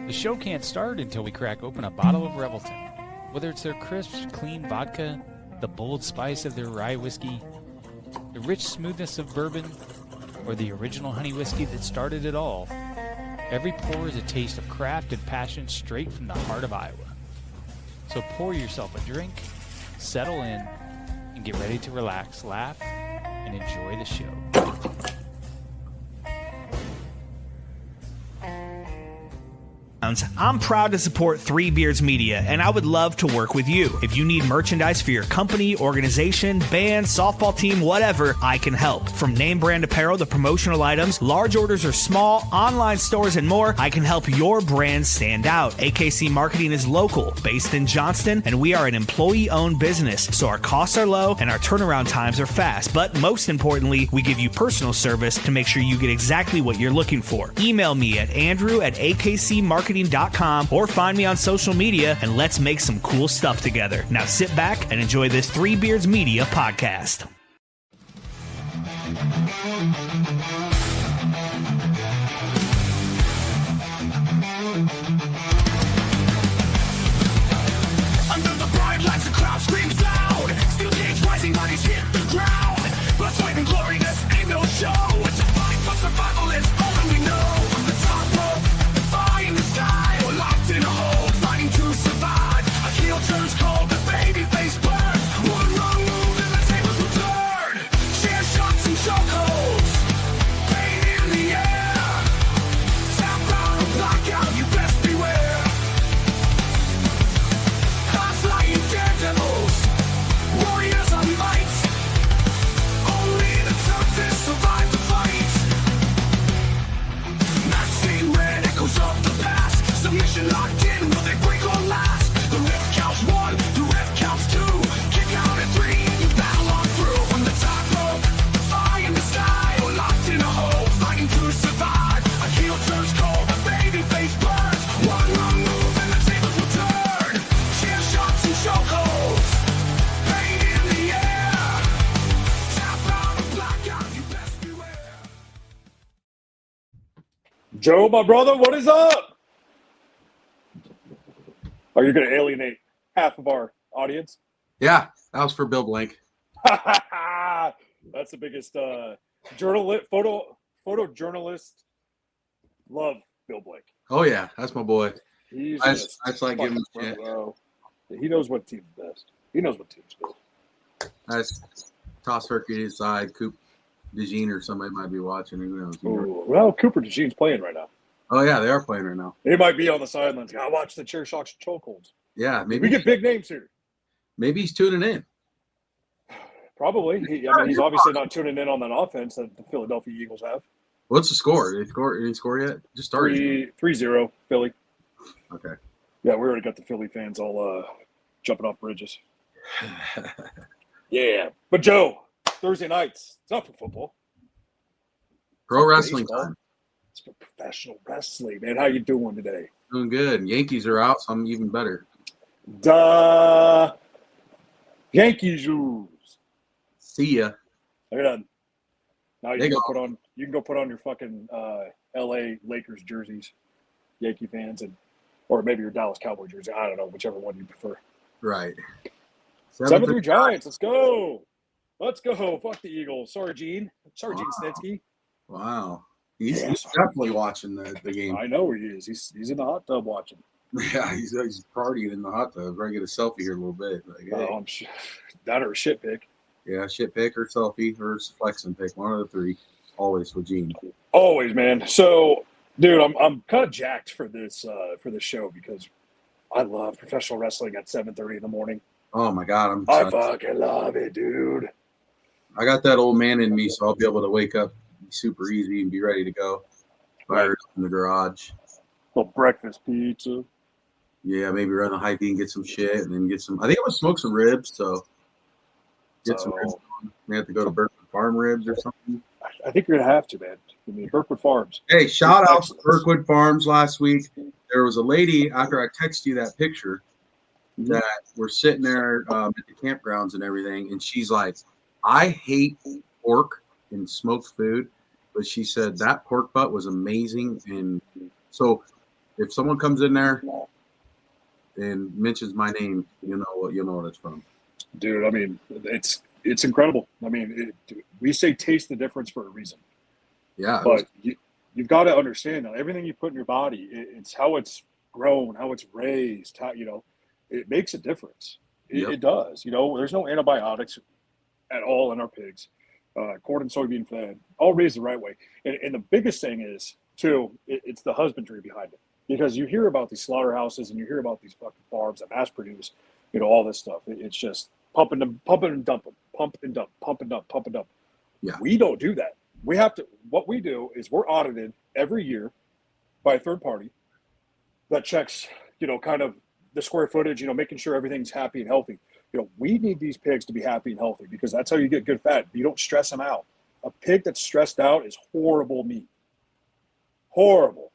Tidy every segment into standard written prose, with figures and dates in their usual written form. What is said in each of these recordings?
The show can't start until we crack open a bottle of Revelton. Whether it's their crisp, clean vodka, the bold spice of their rye whiskey, the rich smoothness of bourbon, or the original honey whiskey that started it all, every pour is a taste of craft and passion straight from the heart of Iowa. So pour yourself a drink, settle in, and get ready to relax, laugh, and enjoy the show. I'm proud to support Three Beards Media, and I would love to work with you. If you need merchandise for your company, organization, band, softball team, whatever, I can help. From name brand apparel to promotional items, large orders or small, online stores, and more, I can help your brand stand out. AKC Marketing is local, based in Johnston, and we are an employee-owned business, so our costs are low and our turnaround times are fast. But most importantly, we give you personal service to make sure you get exactly what you're looking for. Email me at andrew@akcmarketing.com or find me on social media and let's make some cool stuff together. Now sit back and enjoy this Three Beards Media podcast. Under the bright lights, the crowd screams loud. Steel cage rising, bodies hit the ground. Blood, sweat, and glory, this ain't no show. It's a fight for survival, it's all we know. From the top rope, defying the sky, we're locked in a hole, fighting to survive. A heel turns cold, the baby face burns. One wrong move and the tables will turn. Chair shots and chokeholds, pain in the air. Tap out or blackout, you best beware. High-flying daredevils, warriors on might. Only the toughest survive the fight. Not seen red echoes of the past. Submission locked in, will they break or last? The rip counts one, the rip counts two. Kick out at three, and you battle on through. From the top rope, defying the sky, or locked in a hole, fighting to survive. A heel turns cold, the baby face burns. One wrong move and the tables will turn. Chair shots and chokeholds, pain in the air. Tap out or blackout, you best beware. Joe, my brother, what is up? Are you going to alienate half of our audience? Yeah, that was for Bill Blank. That's the biggest photojournalist. Love Bill Blake. Oh yeah, that's my boy. He's I just just like giving him fucking shit. bro. He knows what team's best. He knows what team's good. I just toss Hercules aside. Coop DeJean or somebody might be watching. Who knows? Ooh, well, Cooper DeJean's playing right now. Oh yeah, they are playing right now. He might be on the sidelines. I watch the chair shots and chokeholds. Yeah, We maybe get big names here. maybe he's tuning in. Probably. He's obviously not tuning in on that offense that the Philadelphia Eagles have. What's the score? Did he score yet? Just started. 3-0 Philly. Okay. Yeah, we already got the Philly fans all jumping off bridges. Yeah. But Joe, Thursday nights, it's not for football. Pro wrestling Baseball. time. It's for professional wrestling, man. How you doing today? Doing good. Yankees are out, so I'm even better. Duh. Yankees rules. See ya. They're done. Now you They can, go. you can go put on your fucking LA Lakers jerseys, Yankee fans, or maybe your Dallas Cowboy jersey. I don't know, whichever one you prefer. Right. 7-3 Giants. Let's go. Let's go. Fuck the Eagles. Sorry, Gene. Sorry, Gene Snitsky. Wow. He's Yes. definitely watching the game. I know he is. He's in the hot tub watching. Yeah, he's partying in the hot tub. We're gonna get a selfie here in a little bit. Like, hey. I'm sure. That or a shit pick. Yeah, shit pick or selfie or flexing pick. One of the three. Always with Gene. Always, man. So, dude, I'm kind of jacked for this show because I love professional wrestling at 7:30 in the morning. Oh my God, I'm I excited. fucking love it, dude. I got that old man in me, so I'll be able to wake up super easy and be ready to go. Fire it in the garage. Little breakfast pizza. Yeah, maybe run a high and get some shit and then get some. I think I'm gonna smoke some ribs, so get some ribs. We have to go to Berkwood Farm Ribs or something. I think you're gonna have to, man. I mean, Berkwood Farms. Hey, shout out to Berkwood Farms last week. There was a lady after I texted you that picture that we're sitting there at the campgrounds and everything, and she's like, "I hate pork and smoked food," but she said that pork butt was amazing, and so if someone comes in there and mentions my name, you'll know what it's from. Dude, I mean, it's incredible. I mean, we say taste the difference for a reason. Yeah, But you've got to understand that everything you put in your body, it's how it's grown, how it's raised, how, it makes a difference. It does. There's no antibiotics at all in our pigs. Corn and soybean fed, all raised the right way. And the biggest thing is, too, it's the husbandry behind it. Because you hear about these slaughterhouses and you hear about these fucking farms that mass produce, all this stuff. It's just pump and dump, pump and dump, pump and dump, pump and dump, pump and dump. Yeah. We don't do that. What we do is we're audited every year by a third party that checks, kind of the square footage, making sure everything's happy and healthy. We need these pigs to be happy and healthy because that's how you get good fat. You don't stress them out. A pig that's stressed out is horrible meat. Horrible.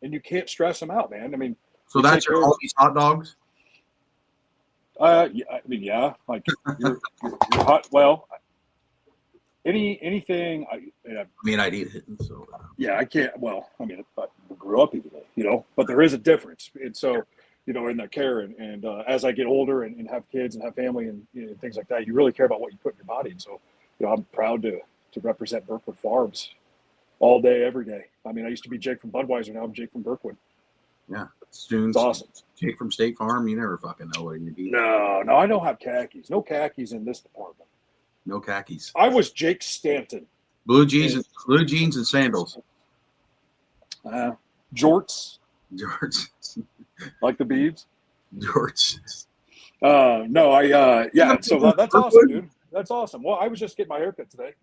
And you can't stress them out, man. I mean, so that's your all these hot dogs? Yeah. Like you're hot. Well, anything. I'd eat it. So yeah, I can't. Well, I grew up eating it, but there is a difference. And so, in that care and as I get older and have kids and have family and things like that, you really care about what you put in your body. And so, I'm proud to represent Berkwood Farms all day, every day. I mean, I used to be Jake from Budweiser. Now I'm Jake from Berkwood. Yeah, it's awesome. Jake from State Farm. You never fucking know what you be. No, I don't have khakis. No khakis in this department. No khakis. I was Jake Stanton. Blue jeans and sandals. Jorts. Like the Beebs. Jorts. So that's awesome, dude. That's awesome. Well, I was just getting my haircut today.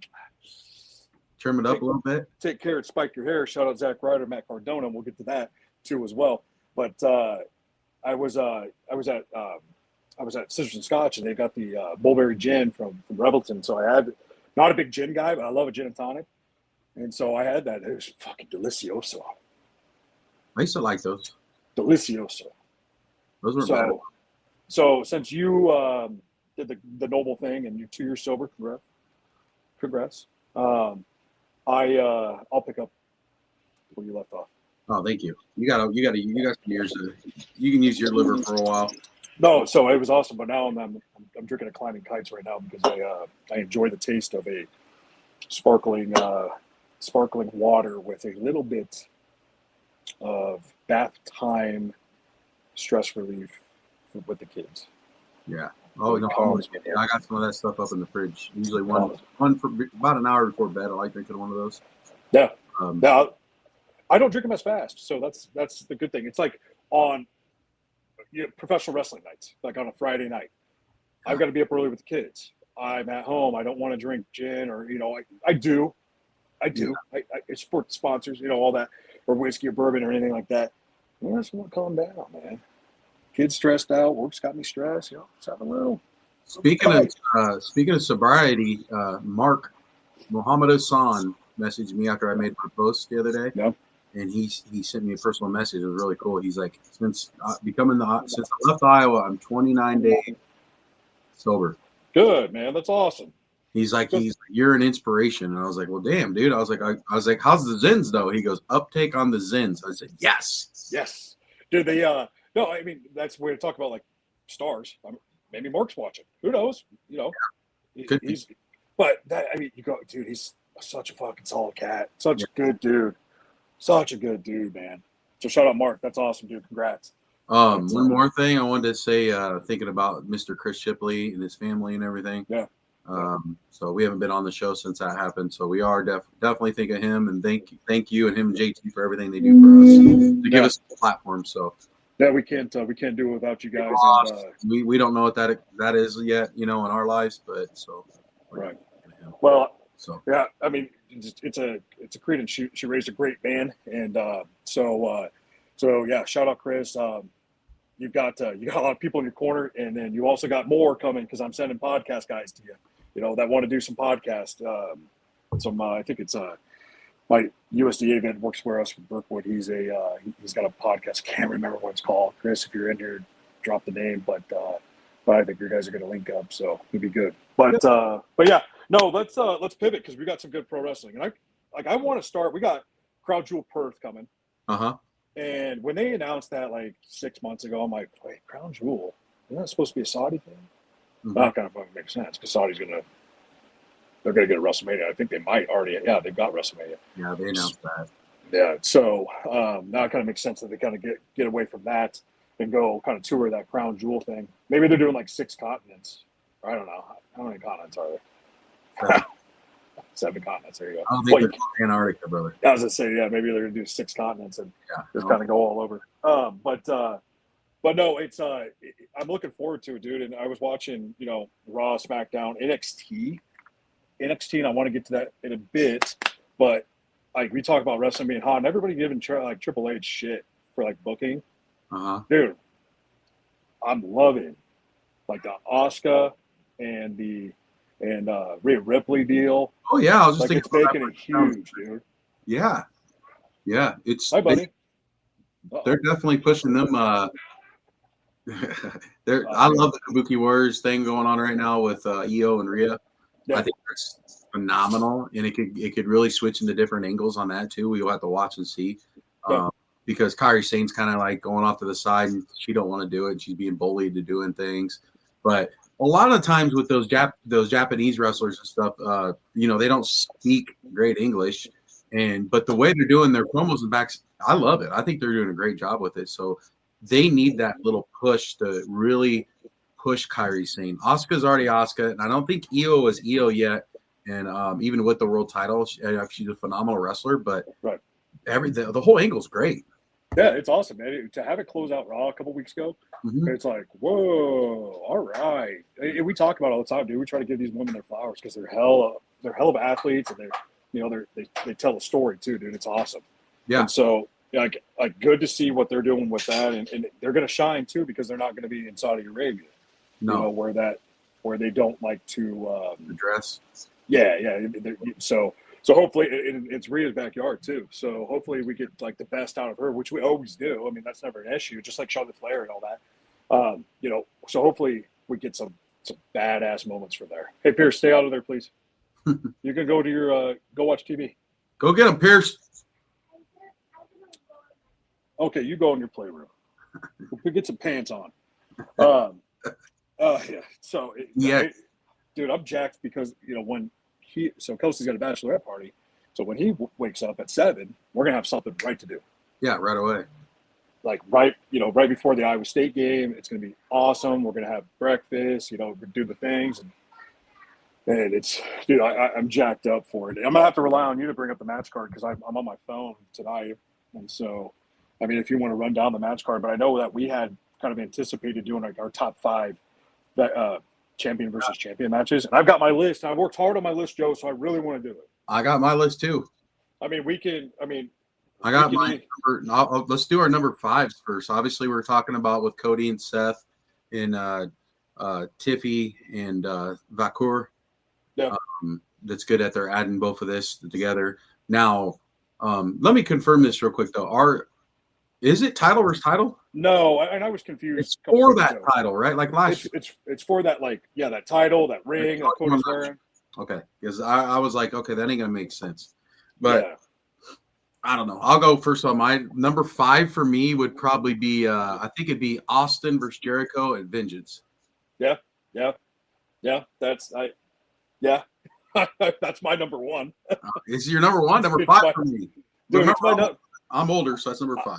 Trim it up a little bit. Take care and spike your hair. Shout out Zach Ryder, Matt Cardona. We'll get to that too as well. But I was at Scissors and Scotch, and they got the Mulberry Gin from Revelton. So I had, not a big gin guy, but I love a gin and tonic. And so I had that. It was fucking delicioso. I used to like those. Delicioso. Those were bad. So since you did the noble thing and you're 2 years sober, congrats. I'll pick up where you left off. Oh, thank you. You got some years. You can use your liver for a while. No, so it was awesome, but now I'm drinking a Climbing Kites right now because I enjoy the taste of a sparkling water with a little bit of bath time stress relief with the kids. Yeah. Oh no, I got some of that stuff up in the fridge. Usually one for about an hour before bed. I like drinking one of those. Yeah. Now I don't drink them as fast, so that's the good thing. It's like on professional wrestling nights, like on a Friday night. I've got to be up early with the kids. I'm at home. I don't want to drink gin or I do. I support sponsors, all that, or whiskey or bourbon or anything like that. I just want to calm down, man. Kids stressed out. Work's got me stressed. Let's have a little. Speaking of sobriety, Mark Muhammad Hassan messaged me after I made my post the other day. Yeah. And he sent me a personal message. It was really cool. He's like, since I left Iowa, I'm 29 days sober. Good, man. That's awesome. He's like, you're an inspiration. And I was like, well, damn, dude. I was like, how's the Zins though? He goes, uptake on the Zins. I said, yes. Dude, no, I mean, that's the way to talk about like stars. Maybe Mark's watching. Who knows? But that, I mean, you go, dude, he's such a fucking solid cat. Such a good dude. Such a good dude, man. So shout out Mark. That's awesome, dude. Congrats. One more thing I wanted to say, thinking about Mr. Chris Shipley and his family and everything. Yeah. So we haven't been on the show since that happened. So we are definitely thinking of him, and thank you and him and JT for everything they do for us to give us a platform. So yeah, we can't do it without you guys. We don't know what that is yet, in our lives, but so right. Well, so yeah, I mean, it's a credence. She raised a great man, and so yeah, shout out Chris. You've got a lot of people in your corner, and then you also got more coming because I'm sending podcast guys to you, that want to do some podcast. I think it's my USDA event works for us from Berkwood. He's got a podcast. Can't remember what it's called. Chris, if you're in here, drop the name. But I think you guys are going to link up, so it'd be good. But yeah, no, let's pivot because we got some good pro wrestling, and I want to start. We got Crown Jewel Perth coming. And when they announced that like 6 months ago, I'm like, wait, Crown Jewel? Isn't that supposed to be a Saudi thing? Mhm. That kind of fucking makes sense because they're gonna get a WrestleMania. I think they might already. Yeah, they've got WrestleMania. Yeah, they announced that. Yeah, so now it kind of makes sense that they kind of get away from that and go kind of tour that Crown Jewel thing. Maybe they're doing like 6 continents. Or I don't know. How many continents are there? 7 continents. There you go. I don't think Well, they're going Antarctica, brother. I was gonna say, yeah, maybe they're gonna do 6 continents and Yeah, just no. kind of go all over. But no, it's I'm looking forward to it, dude. And I was watching, Raw, SmackDown, NXT, and I want to get to that in a bit. But like we talk about wrestling being hot, and everybody giving like Triple H shit for like booking, dude. I'm loving like the Asuka and Rhea Ripley deal. Oh yeah, I was just Like thinking it's about making that. it huge, dude. Yeah, it's Hi, buddy. they're definitely pushing them. I love the Kabuki Warriors thing going on right now with Io and Rhea. Yeah. I think that's phenomenal, and it could really switch into different angles on that too. We'll have to watch and see. Yeah. Because Kairi Sane's kind of like going off to the side, and she don't want to do it. She's being bullied to doing things, but a lot of times with those Japanese wrestlers and stuff, they don't speak great English, but the way they're doing their promos and backs, I love it. I think they're doing a great job with it. So they need that little push to really push Kairi Sane. Asuka's already Asuka, and I don't think Io is Io yet. And even with the world title, she's a phenomenal wrestler. But Right. the whole angle's great. Yeah, it's awesome, man. To have it close out Raw a couple weeks ago, It's like, whoa, all right. And we talk about it all the time, dude. We try to give these women their flowers because they're hell of athletes, and they tell a story too, dude. It's awesome. Yeah. And so, like good to see what they're doing with that, and they're going to shine too because they're not going to be in Saudi Arabia, No. where they don't like to Dress. Yeah. So hopefully it's Rhea's backyard too. So hopefully we get like the best out of her, which we always do. I mean, that's never an issue, just like Charlotte Flair and all that. So hopefully we get some badass moments from there. Hey, Pierce, stay out of there, please. You can go to your go watch TV. Go get him, Pierce. Okay, you go in your playroom. We'll get some pants on. Yeah. So dude, I'm jacked because when Kelsey's got a bachelorette party. So when he wakes up at 7, we're gonna have something right to do. Yeah, right away. Like right before the Iowa State game, it's gonna be awesome. We're gonna have breakfast, do the things, and it's, dude, I'm jacked up for it. I'm gonna have to rely on you to bring up the match card because I'm on my phone tonight, and so, I mean, if you want to run down the match card, but I know that we had kind of anticipated doing like our top 5 champion versus champion matches, and I've got my list. I've worked hard on my list, Joe, so I really want to do it. I got my list too. I mean, I got my number. Let's do our number 5s first. Obviously, we're talking about with Cody and Seth and Tiffy and Vakur. Yeah. That's good that they're adding both of this together. Now, let me confirm this real quick though. Is it title versus title? No, and I was confused. It's for that title, right? Like last year. It's for that, like, yeah, that title, that ring that Cody's wearing. Okay, because I was like, okay, that ain't gonna make sense. But yeah. I don't know. I'll go first on my number 5 for me would probably be I think it'd be Austin versus Jericho at Vengeance. Yeah. That's that's my number 1. Is your number 1? Number 5 for me. Dude, I'm older, so that's number 5.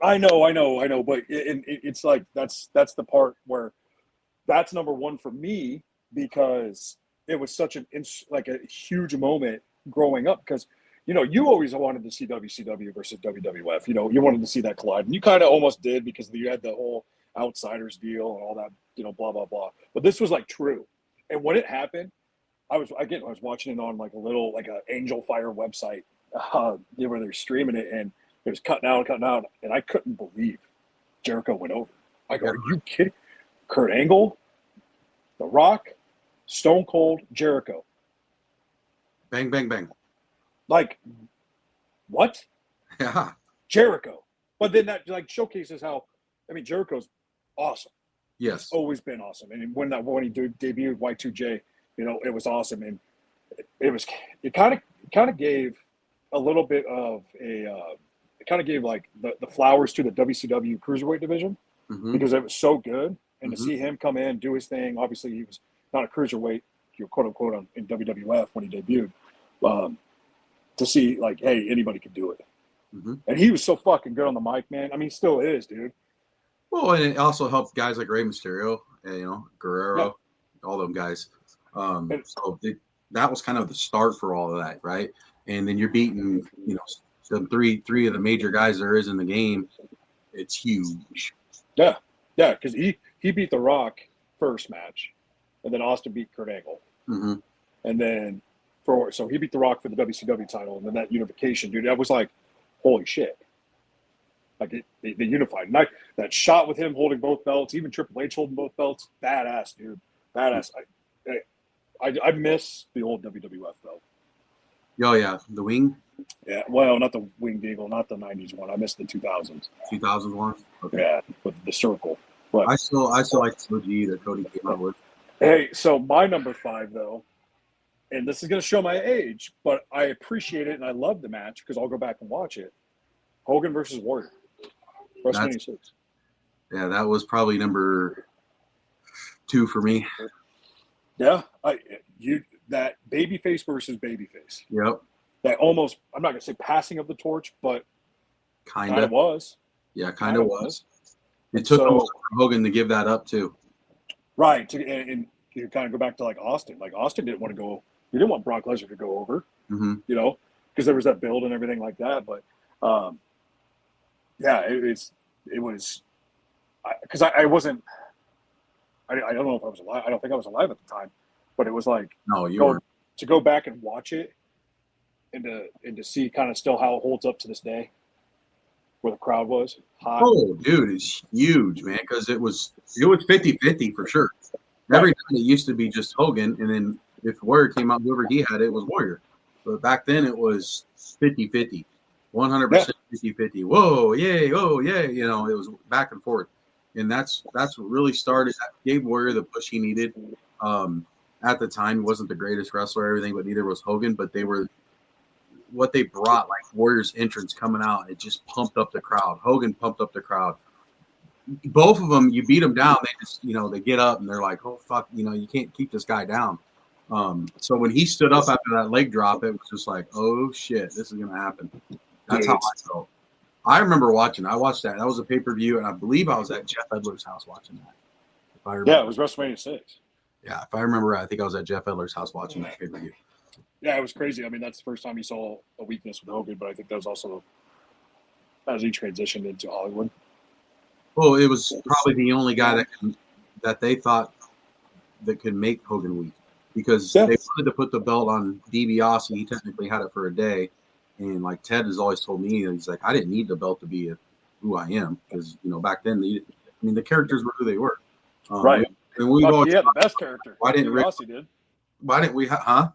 I know, but it's like that's the part where that's number 1 for me because it was such a huge moment growing up because you always wanted to see WCW versus WWF. You wanted to see that collide, and you kind of almost did because you had the whole Outsiders deal and all that, blah blah blah. But this was like true, and when it happened, I was watching it on like a Angel Fire website, where they're streaming it, and it was cutting out, and I couldn't believe Jericho went over. I go, are you kidding? Kurt Angle, The Rock, Stone Cold, Jericho. Bang, bang, bang. Like, what? Yeah. Jericho. But then that like showcases how, I mean, Jericho's awesome. Yes. He's always been awesome. And when he debuted Y2J, it was awesome. And it kind of gave a little bit of a kind of gave like the flowers to the WCW cruiserweight division because it was so good. And to see him come in, do his thing. Obviously, he was not a cruiserweight, quote unquote, in WWF when he debuted. To see like, hey, anybody can do it. And he was so fucking good on the mic, man. I mean, he still is, dude. Well, and it also helped guys like Rey Mysterio, and, Guerrero, all them guys. That was kind of the start for all of that, right? And then you're beating, some three of the major guys there is in the game. It's huge. Yeah, because he beat The Rock first match, and then Austin beat Kurt Angle, and then so he beat The Rock for the WCW title, and then that unification, dude, that was like, holy shit. Like they unified. And that shot with him holding both belts, even Triple H holding both belts, badass, dude, badass. I miss the old WWF though. Oh yeah, the wing. Yeah, well, not the Winged Eagle, not the '90s one. I missed the 2000s. 2000s one. Okay. Yeah, with the circle. But I still like the OG that Cody came out with. Hey, so my number 5 though, and this is going to show my age, but I appreciate it and I love the match because I'll go back and watch it. Hogan versus Warrior, WrestleMania 6. Yeah, that was probably number 2 for me. Yeah, that babyface versus babyface. Yep. That almost, I'm not going to say passing of the torch, but kind of was. Yeah, kind of was. It took Hogan to give that up too. Right, and you kind of go back to like Austin. Like Austin didn't want to go. He didn't want Brock Lesnar to go over. Because there was that build and everything like that. But it was because I wasn't. I don't know if I was alive. I don't think I was alive at the time, but it was like to go back and watch it and to see kind of still how it holds up to this day, where the crowd was hot. Oh, dude, it's huge, man, because it was 50-50 for sure. Every time it used to be just Hogan, and then if Warrior came out, whoever he had, it was Warrior. But back then it was 50-50, 100% 50-50. Whoa, yay, oh, yay. It was back and forth. And that's what really started. That gave Warrior the push he needed. At the time, he wasn't the greatest wrestler or everything, but neither was Hogan. But they were what they brought, like Warrior's entrance coming out. It just pumped up the crowd. Hogan pumped up the crowd. Both of them, you beat them down. They just, they get up and they're like, oh, fuck, you can't keep this guy down. So when he stood up after that leg drop, it was just like, oh, shit, this is going to happen. That's how I felt. I remember watching. I watched that. That was a pay-per-view, and I believe I was at Jeff Edler's house watching that. If I remember. Yeah, it was WrestleMania 6. Yeah, if I remember right, I think I was at Jeff Edler's house watching that pay-per-view. Yeah, it was crazy. I mean, that's the first time you saw a weakness with Hogan, but I think that was also as he transitioned into Hollywood. Well, it was probably the only guy that they thought that could make Hogan weak because they wanted to put the belt on DiBiase. He technically had it for a day. And like Ted has always told me, he's like, I didn't need the belt to be who I am because, back then, the characters were who they were. Right. And we always had the best character. Why didn't we, huh?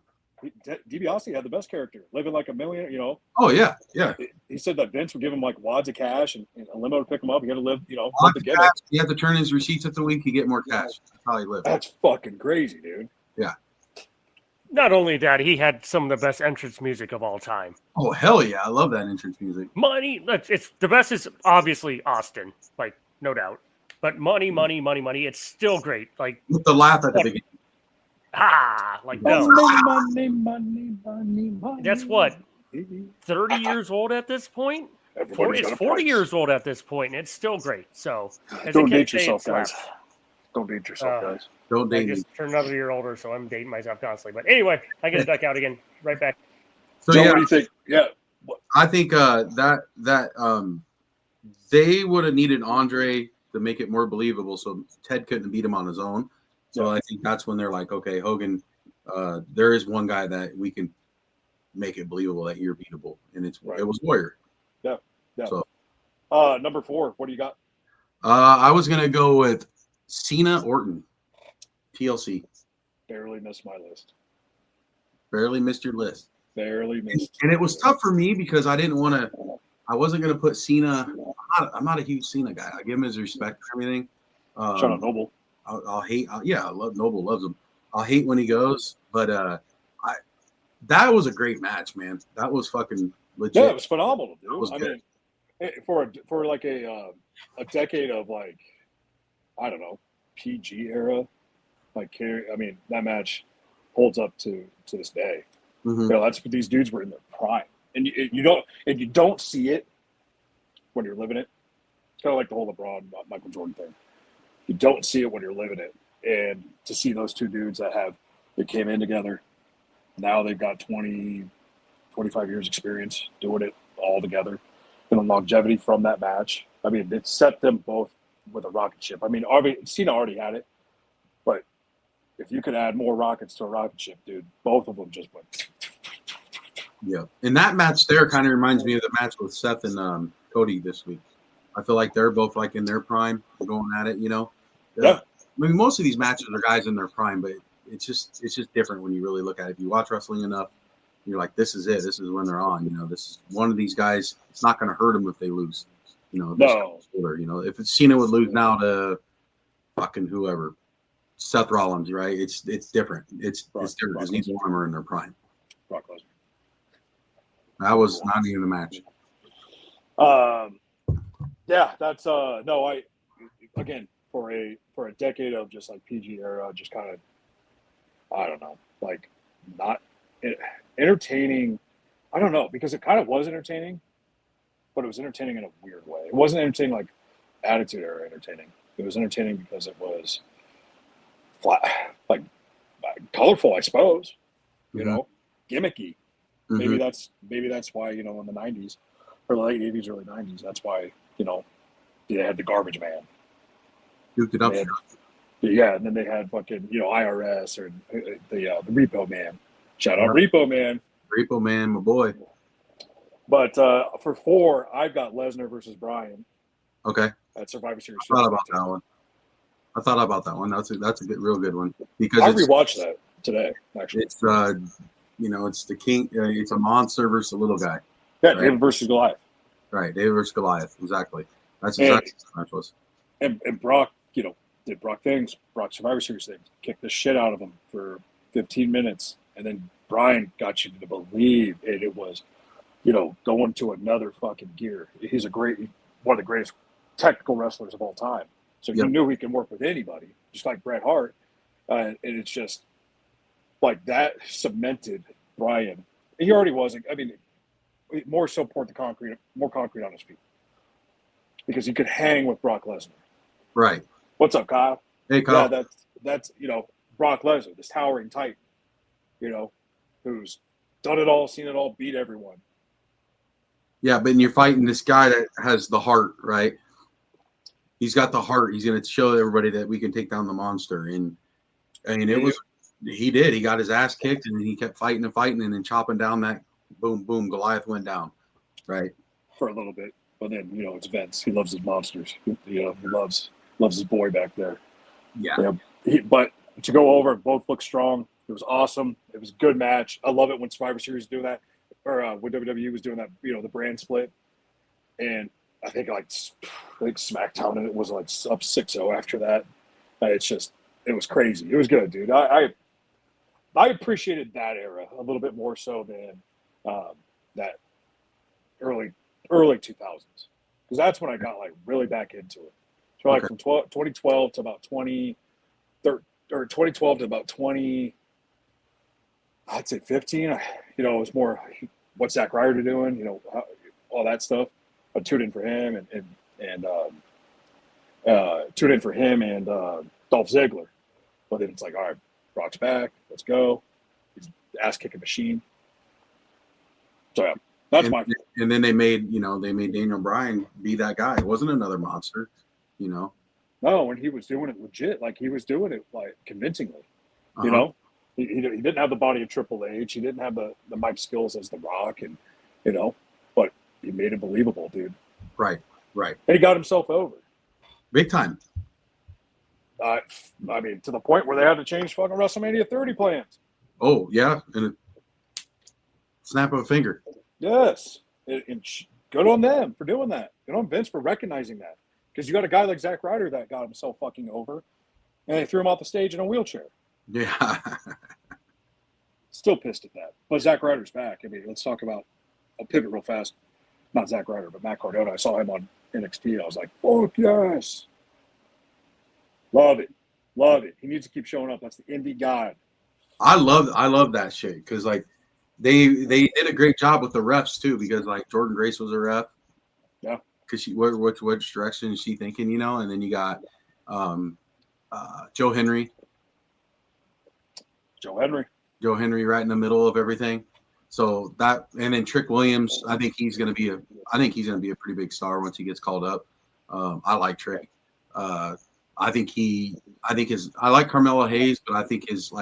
DiBiase had the best character, living like a million, Oh, yeah, yeah. He said that Vince would give him like wads of cash and a limo to pick him up. He had to live, live cash. He had to turn his receipts at the week. He get more cash. That's how he lived. That's fucking crazy, dude. Yeah. Not only that, he had some of the best entrance music of all time. Oh, hell yeah. I love that entrance music. Money. It's the best is obviously Austin, like, no doubt. But money. It's still great. Like with the laugh at the beginning. Like no. Money. That's what 30 years old at this point. It's 40 years old at this point, and it's still great. So don't date yourself, guys. Don't date yourself, guys. Don't date. I just turned another year older, so I'm dating myself constantly. But anyway, I get it back out again. Right back. So Joe, what do you think? Yeah, I think that they would have needed Andre to make it more believable, so Ted couldn't beat him on his own. So I think that's when they're like, okay, Hogan, there is one guy that we can make it believable that you're beatable, and it was Warrior. Yeah. So, number 4, what do you got? I was gonna go with Cena Orton, TLC. Barely missed my list. Barely missed your list. Barely missed. And it was tough for me because I didn't want to. I wasn't gonna put Cena. I'm not a huge Cena guy. I give him his respect and everything. Shout out Noble. I'll hate. I love Noble. Loves him. I'll hate when he goes, but that was a great match, man. That was fucking legit. Yeah, it was phenomenal, dude. for like a decade of like, I don't know, PG era. Like, I mean, that match holds up to this day. Mhm. You know, that's these dudes were in their prime, and you don't see it when you're living it. It's kind of like the whole LeBron Michael Jordan thing. You don't see it when you're living it, and to see those two dudes they came in together. Now they've got 20, 25 years experience doing it all together, and the longevity from that match. I mean, it set them both with a rocket ship. I mean, Cena already had it, but if you could add more rockets to a rocket ship, dude, both of them just went. Yeah, and that match there kind of reminds me of the match with Seth and Cody this week. I feel like they're both like in their prime, going at it. You know, Yeah. I mean, most of these matches are guys in their prime, but it's just different when you really look at it. If you watch wrestling enough, you're like, this is it. This is when they're on. You know, this is one of these guys. It's not going to hurt them if they lose. You know, No. older. You know, if Cena would lose now to fucking whoever, Seth Rollins, right? It's different. It's different because neither one of them are in their prime. Brock Lesnar. That was not even a match. Yeah, that's no, again for a decade of just like PG era, just kind of, I don't know, like not entertaining. I don't know, because it kind of was entertaining, but it was entertaining in a weird way. It wasn't entertaining like Attitude Era entertaining. It was entertaining because it was flat, like colorful, I suppose. You know, gimmicky. Maybe that's why, you know, in the 90s or late 80s, early 90s, that's why, you know, they had the Garbage Man. Duked it up. Yeah, and then they had fucking, you know, IRS or the Repo Man. Shout out Repo Man. Repo Man, my boy. But for 4, I've got Lesnar versus Bryan. Okay. At Survivor Series. I thought about that one. That's a good, real good one, because I rewatched that today. Actually, it's you know, it's the king. It's a monster versus a little guy. Yeah, right? David versus Goliath. Right, David versus Goliath. Exactly. That's exactly what the match was. And Brock, you know, did Brock Survivor Series things, kicked the shit out of him for 15 minutes, and then Bryan got you to believe it was, you know, going to another fucking gear. He's one of the greatest technical wrestlers of all time. So you knew he can work with anybody, just like Bret Hart. And it's just like that cemented Bryan. He already wasn't. I mean, more so poured more concrete on his feet, because he could hang with Brock Lesnar. Right. What's up, Kyle? Hey, Kyle. Yeah, that's you know, Brock Lesnar, this towering titan, you know, who's done it all, seen it all, beat everyone. Yeah, but you're fighting this guy that has the heart, right? He's got the heart. He's going to show everybody that we can take down the monster. And I mean, he did. He got his ass kicked, and then he kept fighting and fighting, and then chopping down that boom, boom. Goliath went down, right? For a little bit, but then, you know, it's Vince. He loves his monsters. You know, he loves his boy back there. Yeah. But to go over, both look strong. It was awesome. It was a good match. I love it when Survivor Series do that, or when WWE was doing that. You know, the brand split, and I think SmackDown, and it was like up 6-0 after that. It was crazy. It was good, dude. I appreciated that era a little bit more so than that early 2000s, because that's when I got like really back into it. So like from 2012 to about 2012 to about 20, I'd say 15. You know, it was more what's Zack Ryder doing, you know, all that stuff. I tuned in for him and tuned in for him and Dolph Ziggler. But then it's like, all right, Brock's back. Let's go. He's an ass-kicking machine. So yeah, that's my. And then they made Daniel Bryan be that guy. It wasn't another monster, you know. No, when he was doing it legit, like he was doing it like convincingly. You know, he didn't have the body of Triple H. He didn't have the mic skills as The Rock, and you know, but he made it believable, dude. Right. And he got himself over. Big time. I mean, to the point where they had to change fucking WrestleMania 30 plans. Oh, yeah. And a snap of a finger. Yes. And good on them for doing that. Good on Vince for recognizing that. Because you got a guy like Zack Ryder that got himself fucking over, and they threw him off the stage in a wheelchair. Yeah. Still pissed at that. But Zack Ryder's back. I mean, let's talk about, I'll pivot real fast. not Zack Ryder, but Matt Cardona. I saw him on NXT. I was like, fuck yes. Love it. Love it. He needs to keep showing up. That's the indie god. I love that shit because like they did a great job with the refs too because like Jordan Grace was a ref. Yeah. Because which direction is she thinking, you know? And then you got Joe Henry right in the middle of everything. So that, and then Trick Williams, I think he's going to be a pretty big star once he gets called up. I like Trick. I like Carmelo Hayes, but I think his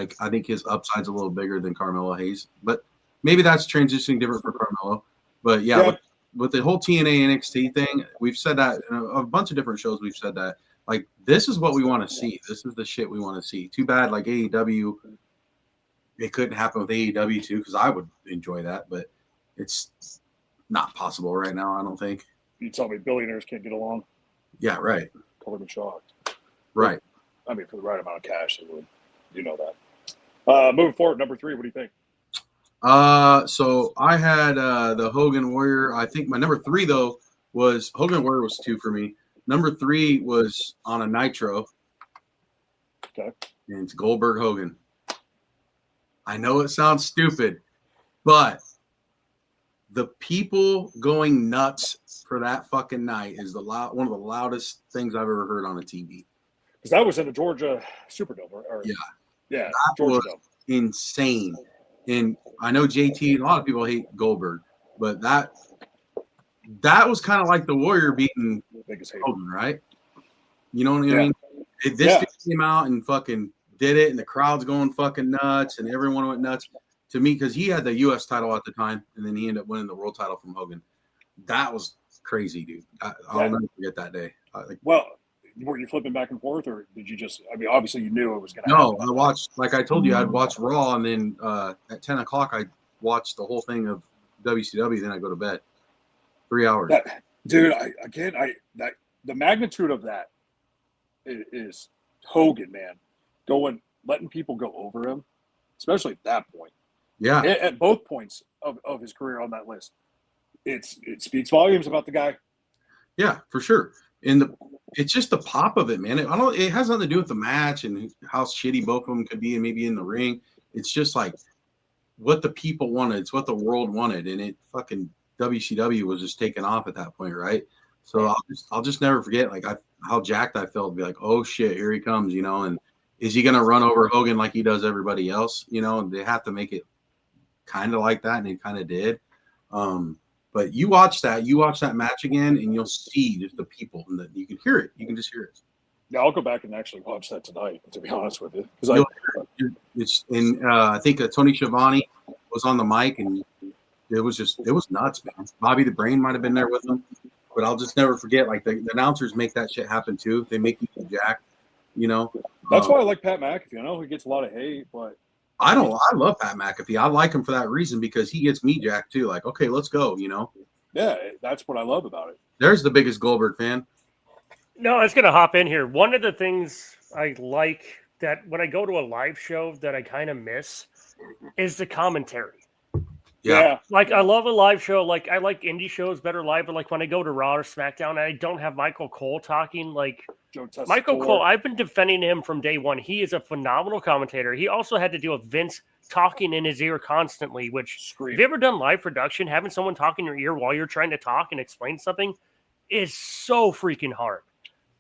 upside's a little bigger than Carmelo Hayes. But maybe that's transitioning different for Carmelo. But yeah. With the whole TNA NXT thing, we've said that in a bunch of different shows. We've said that like this is what we want to see. This is the shit we want to see. Too bad like AEW. It couldn't happen with AEW too because I would enjoy that, but it's not possible right now. I don't think. You tell me billionaires can't get along? Yeah, right. Totally been shocked. Right. I mean, for the right amount of cash, they would. You know that. Moving forward, number 3. What do you think? So I had the Hogan Warrior. I think my number 3 though was Hogan Warrior was 2 for me. Number 3 was on a Nitro. Okay. And it's Goldberg Hogan. I know it sounds stupid, but the people going nuts for that fucking night is one of the loudest things I've ever heard on a TV. Because that was in the Georgia Superdome, yeah, Georgia Dome. Insane. And I know JT, a lot of people hate Goldberg, but that was kind of like the Warrior beating Hogan, right? You know what I mean? This came out and fucking did it, and the crowd's going fucking nuts, and everyone went nuts. To me, because he had the U.S. title at the time, and then he ended up winning the world title from Hogan. That was crazy, dude. I'll never forget that day. Well, were you flipping back and forth, or did you just? I mean, obviously you knew it was going to happen. No, I watched. Like I told you, I'd watch Raw, and then at 10 o'clock, I watched the whole thing of WCW. Then I go to bed. 3 hours, dude. The magnitude of that is Hogan, man. Letting people go over him, especially at that point. Yeah. At both points of his career on that list. It speaks volumes about the guy. Yeah, for sure. And it's just the pop of it, man. It has nothing to do with the match and how shitty both of them could be and maybe in the ring. It's just like what the people wanted. It's what the world wanted. And it fucking WCW was just taking off at that point, right? So I'll just never forget like how jacked I felt to be like, oh shit, here he comes, you know, and is he going to run over Hogan like he does everybody else? You know, they have to make it kind of like that, and he kind of did. But you watch that match again, and you'll see just the people, and you can hear it. You can just hear it. Yeah, I'll go back and actually watch that tonight, to be honest with you. I think Tony Schiavone was on the mic, and it was nuts, man. Bobby the Brain might have been there with him, but I'll just never forget. Like the announcers make that shit happen too. They make you jack. You know, that's why I like Pat McAfee. I know he gets a lot of hate, but I love Pat McAfee. I like him for that reason because he gets me jacked too. Like, okay, let's go. You know. Yeah, that's what I love about it. There's the biggest Goldberg fan. No, I was gonna hop in here. One of the things I like that when I go to a live show that I kind of miss is the commentary. Yeah. Like I love a live show. Like I like indie shows better live, but like when I go to Raw or SmackDown and I don't have Michael Cole talking, like Michael Cole, I've been defending him from day one. He is a phenomenal commentator. He also had to deal with Vince talking in his ear constantly, which have you ever done live production? Having someone talk in your ear while you're trying to talk and explain something is so freaking hard.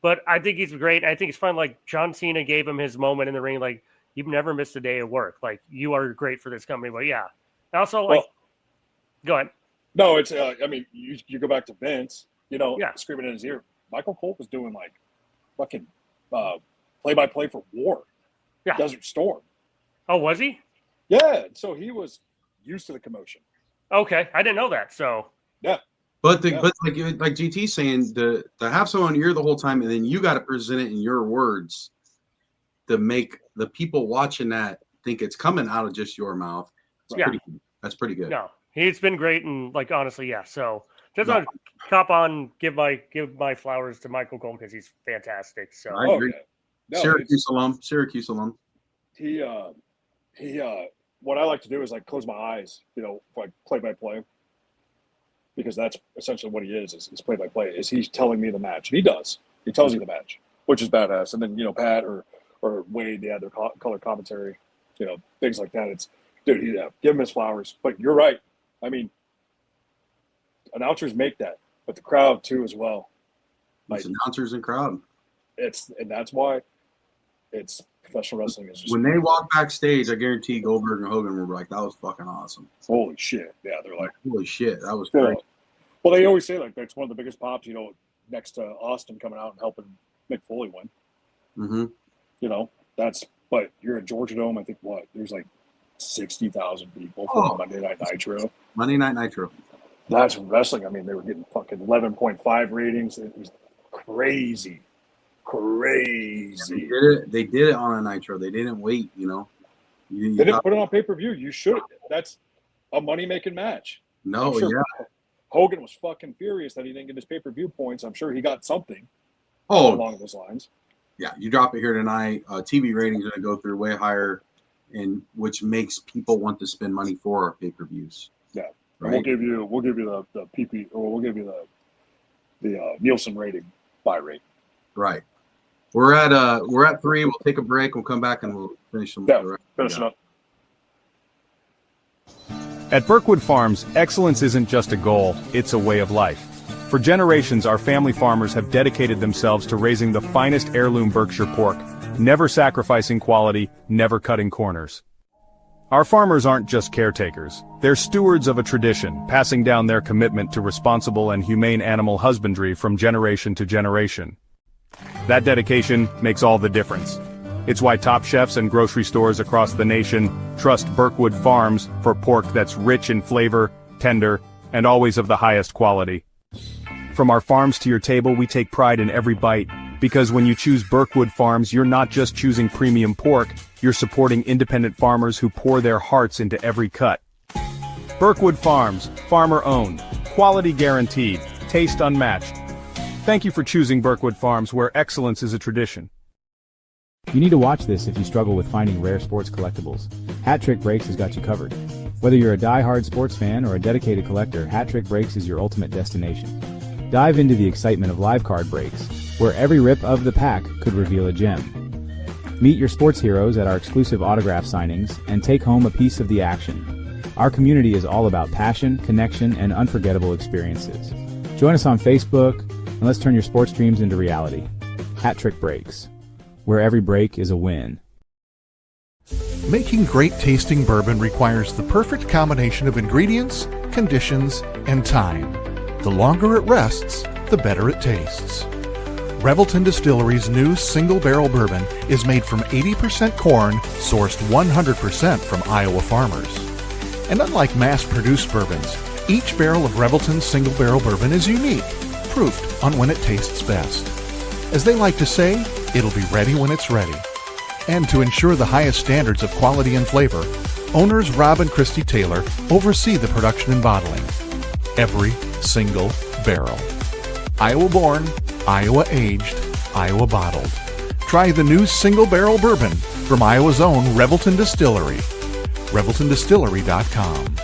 But I think he's great. I think it's fun. Like John Cena gave him his moment in the ring. Like you've never missed a day of work. Like you are great for this company. But yeah. Also, like, go ahead. No, it's. I mean, you go back to Vince. You know, screaming in his ear. Michael Cole was doing like fucking play-by-play for War. Yeah. Desert Storm. Oh, was he? Yeah. So he was used to the commotion. Okay, I didn't know that. So yeah. But like GT's saying, to have someone in your ear the whole time, and then you got to present it in your words to make the people watching that think it's coming out of just your mouth. That's pretty good. No, he's been great, and like honestly, yeah. So just want to cop on, give my flowers to Michael Cole because he's fantastic. So I agree. Syracuse alum. He what I like to do is like close my eyes, you know, like play by play. because that's essentially what he is play-by-play. Is he's telling me the match? And he does. He tells you the match, which is badass. And then, you know, Pat or Wade, they had their color commentary, you know, things like that. It's, dude, give him his flowers. But you're right. I mean, announcers make that, but the crowd too as well. It's announcers and crowd. And that's why it's professional wrestling is just when they walk backstage, I guarantee Goldberg and Hogan were like, that was fucking awesome. Holy shit. Yeah, they're like, holy shit, that was great. Well, they always say like that's one of the biggest pops, you know, next to Austin coming out and helping Mick Foley win. Mm-hmm. You know, but you're at Georgia Dome, I think there's like 60,000 people for Monday Night Nitro. Monday Night Nitro. That's wrestling. I mean, they were getting fucking 11.5 ratings. It was crazy. They did it on a Nitro. They didn't wait, you know. They didn't put it on pay-per-view. You should. That's a money-making match. No, sure Hogan was fucking furious that he didn't get his pay-per-view points. I'm sure he got something along those lines. Yeah, you drop it here tonight. TV ratings are going to go through way higher, and which makes people want to spend money for our pay-per-views. Yeah, right? We'll give you the PP, or we'll give you the Nielsen rating buy rate. Right. We're at 3. We'll take a break. We'll come back and we'll finish them. Yeah, finishing up. At Berkwood Farms, excellence isn't just a goal, it's a way of life. For generations, our family farmers have dedicated themselves to raising the finest heirloom Berkshire pork, never sacrificing quality, never cutting corners. Our farmers aren't just caretakers, they're stewards of a tradition, passing down their commitment to responsible and humane animal husbandry from generation to generation. That dedication makes all the difference. It's why top chefs and grocery stores across the nation trust Berkwood Farms for pork that's rich in flavor, tender, and always of the highest quality. From our farms to your table, we take pride in every bite, because when you choose Berkwood Farms, you're not just choosing premium pork, you're supporting independent farmers who pour their hearts into every cut. Berkwood Farms, farmer-owned, quality guaranteed, taste unmatched. Thank you for choosing Berkwood Farms, where excellence is a tradition. You need to watch this if you struggle with finding rare sports collectibles. Hat Trick Breaks has got you covered. Whether you're a die-hard sports fan or a dedicated collector, Hat Trick Breaks is your ultimate destination. Dive into the excitement of live card breaks, where every rip of the pack could reveal a gem. Meet your sports heroes at our exclusive autograph signings and take home a piece of the action. Our community is all about passion, connection, and unforgettable experiences. Join us on Facebook, and let's turn your sports dreams into reality. Hat Trick Breaks, where every break is a win. Making great tasting bourbon requires the perfect combination of ingredients, conditions, and time. The longer it rests, the better it tastes. Revelton Distillery's new single barrel bourbon is made from 80% corn, sourced 100% from Iowa farmers. And unlike mass-produced bourbons, each barrel of Revelton's single barrel bourbon is unique, proofed on when it tastes best. As they like to say, it'll be ready when it's ready. And to ensure the highest standards of quality and flavor, owners Rob and Christy Taylor oversee the production and bottling. Every single barrel. Iowa born, Iowa aged, Iowa bottled. Try the new single barrel bourbon from Iowa's own Revelton Distillery. ReveltonDistillery.com.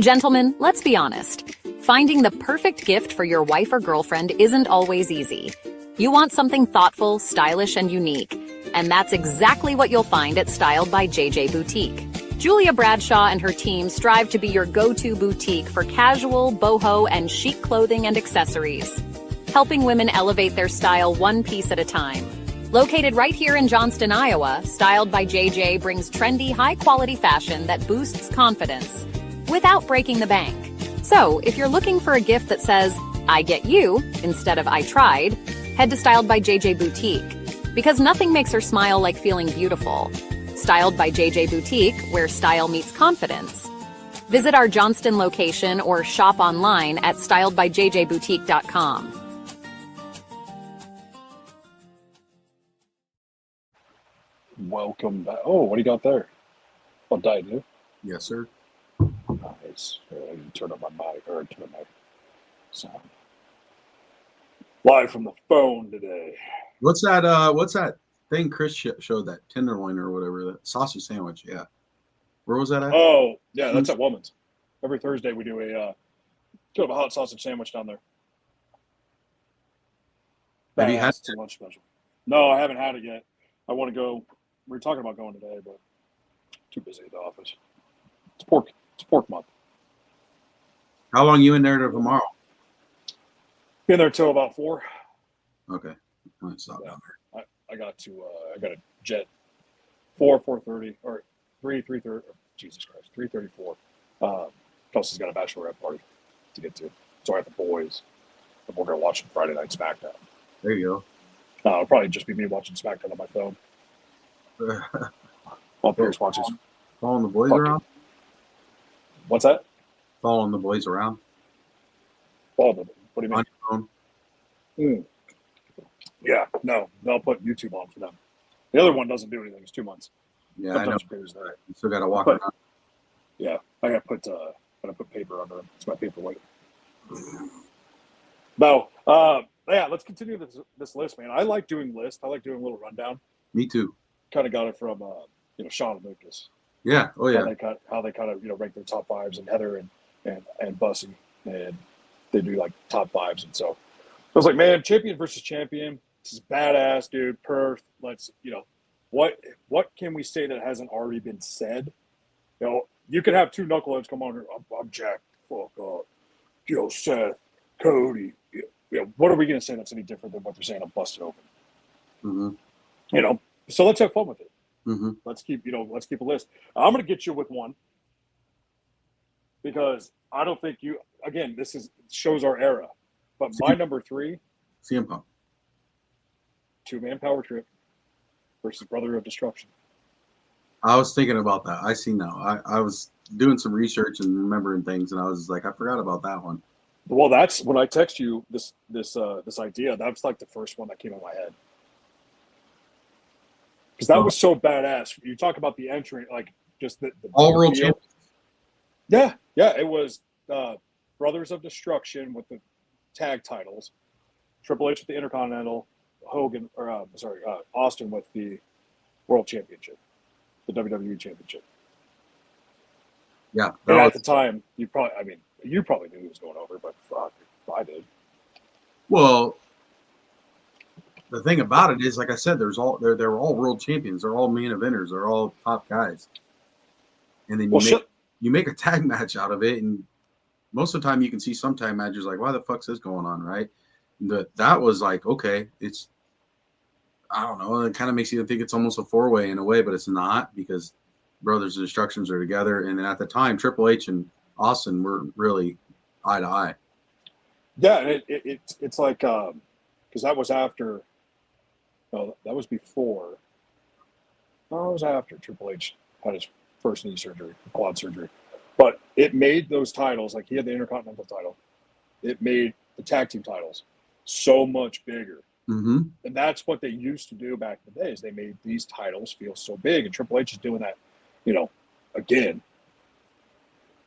Gentlemen, let's be honest. Finding the perfect gift for your wife or girlfriend isn't always easy. You want something thoughtful, stylish, and unique. And that's exactly what you'll find at Styled by JJ Boutique. Julia Bradshaw and her team strive to be your go-to boutique for casual, boho, and chic clothing and accessories, helping women elevate their style one piece at a time. Located right here in Johnston, Iowa, Styled by JJ brings trendy, high-quality fashion that boosts confidence without breaking the bank. So, if you're looking for a gift that says, I get you, instead of I tried, head to Styled by JJ Boutique. Because nothing makes her smile like feeling beautiful. Styled by JJ Boutique, where style meets confidence. Visit our Johnston location or shop online at styledbyjjboutique.com. Welcome back. Oh, what do you got there? Oh, died, dude. Yes, sir. Nice. I need to turn up my mic or turn my sound. Live from the phone today. What's that thing Chris showed, that tenderloin or whatever, that sausage sandwich? Yeah. Where was that at? Oh, yeah, that's at Woman's. Every Thursday we do a hot sausage sandwich down there. Have you had It's a lunch special. No, I haven't had it yet. I want to go. We were talking about going today, but too busy at the office. It's pork month. How long you in there tomorrow? Been there till about 4. Okay. I might stop down there. I got a jet 4:30 or 3:30. Jesus Christ, 3:34. Kelsey's got a bachelorette party to get to, so I have the boys, and we're gonna watch Friday Night SmackDown. There you It'll probably just be me watching SmackDown on my phone. go. While Pierce watches. Following the boys around? What's that? Following the boys around? What do you mean? On your phone? Yeah, no, they'll put YouTube on for them. The other one doesn't do anything. It's 2 months. Yeah, Sometimes I know. Pierre's there. You still got to walk But- around. Yeah, I gotta put paper under them. It's my paperweight. No, yeah, let's continue this list, man. I like doing lists. I like doing a little rundown. Me too. Kind of got it from Sean and Lucas. Yeah. Oh yeah. How they kind of rank their top fives, and Heather and Bussy, and they do like top fives. And so I was like, man, champion versus champion. This is badass, dude. Perth. Let's what can we say that hasn't already been said? You could have two knuckleheads come on here. I'm Jack. Fuck up. Seth, Cody. What are we going to say that's any different than what they're saying? I'm busted open. Mm-hmm. So let's have fun with it. Mm-hmm. Let's keep a list. I'm going to get you with one because I don't think this shows our era. But my number 3, CM Punk. 2-man power trip versus Brother of Destruction. I was thinking about that. I see now. I was doing some research and remembering things, and I was like, I forgot about that one. Well, that's when I text you this idea. That's like the first one that came in my head because that was so badass. You talk about the entry, like just the all world champions. Yeah, it was Brothers of Destruction with the tag titles, Triple H with the Intercontinental, Hogan Austin with the World Championship, the WWE Championship. Yeah, and at the time, you probably knew he was going over, but fuck, I did. Well, the thing about it is, like I said, they're all world champions. They're all main eventers. They're all top guys. And then you make a tag match out of it, and most of the time you can see some tag matches like, why the fuck's this going on, right? That was like, okay, I don't know. It kind of makes you think it's almost a 4-way in a way, but it's not because Brothers of Destructions are together. And then at the time, Triple H and Austin were really eye to eye. Yeah, it's like because that was after. No, that was before. No, it was after Triple H had his first knee surgery, quad surgery. But it made those titles, like he had the Intercontinental title, it made the tag team titles so much bigger. Mm-hmm. And that's what they used to do back in the days. They made these titles feel so big, and Triple H is doing that, again.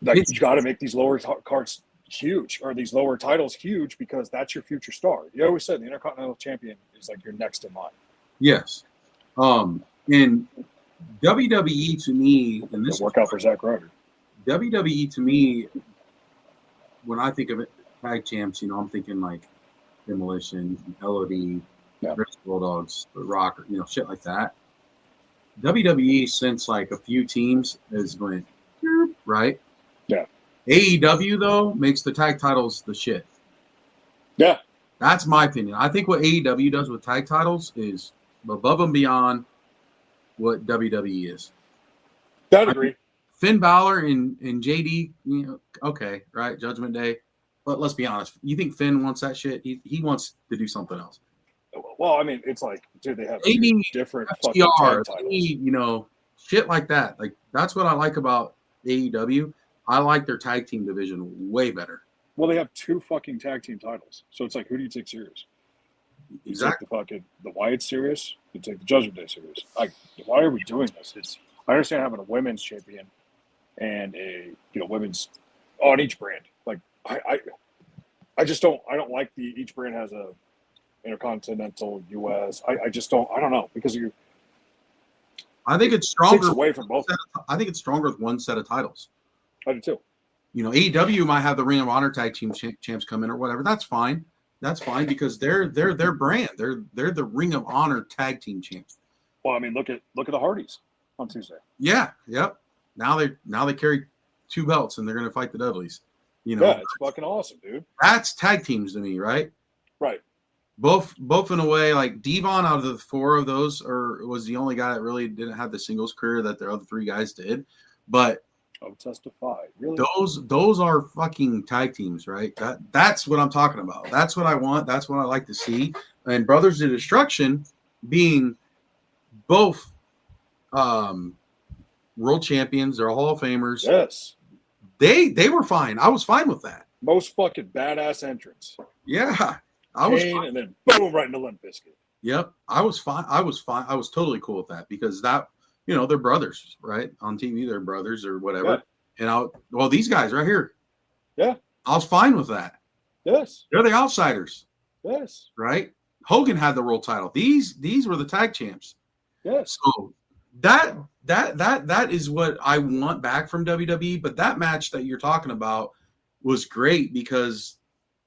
Like you got to make these lower cards huge, or these lower titles huge, because that's your future star. You always said the Intercontinental Champion is like your next in line. Yes. And WWE to me, and this work out for Zack Ryder. WWE to me, when I think of it, tag champs, I'm thinking like Demolition, LOD, British Bulldogs, The Rock, shit like that. WWE, since like a few teams, has went right. Yeah. AEW though makes the tag titles the shit. Yeah. That's my opinion. I think what AEW does with tag titles is above and beyond what WWE is. I'd agree. Finn Balor and JD, okay, right? Judgment Day. But let's be honest. You think Finn wants that shit? He wants to do something else. Well, I mean, it's like, dude, they have different fucking FTR, tag titles. Shit like that. Like, that's what I like about AEW. I like their tag team division way better. Well, they have 2 fucking tag team titles. So it's like, who do you take serious? Exactly. You take the Wyatt serious. You take the Judgment Day serious. Like, why are we doing this? I understand having a women's champion and a women's on each brand. Like, I just don't like each brand has a Intercontinental, U.S. I just don't. I don't know because you. I think it's stronger. Takes away from both. I think it's stronger with one set of titles. I do too. You know, AEW might have the Ring of Honor tag team champs come in or whatever. That's fine. That's fine because they're their brand. They're the Ring of Honor tag team champs. Well, I mean, look at the Hardys on Tuesday. Yeah. Yep. Now they carry 2 belts and they're going to fight the Dudleys. You know, yeah, it's fucking awesome, dude. That's tag teams to me, right? Right. Both in a way, like Devon out of the 4 of those was the only guy that really didn't have the singles career that the other 3 guys did. But I would testify. Really? Those are fucking tag teams, right? That's what I'm talking about. That's what I want. That's what I like to see. And Brothers of Destruction being both world champions, they're Hall of Famers. Yes. They were fine. I was fine with that. Most fucking badass entrance. Yeah. I was fine. And then boom, right into Limp Bizkit. Yep. I was fine. I was totally cool with that because that, you know, they're brothers, right? On TV, they're brothers or whatever. Yeah. And these guys right here. Yeah. I was fine with that. Yes. They're the outsiders. Yes. Right? Hogan had the world title. These were the tag champs. Yes. So that is what I want back from WWE. But that match that you're talking about was great because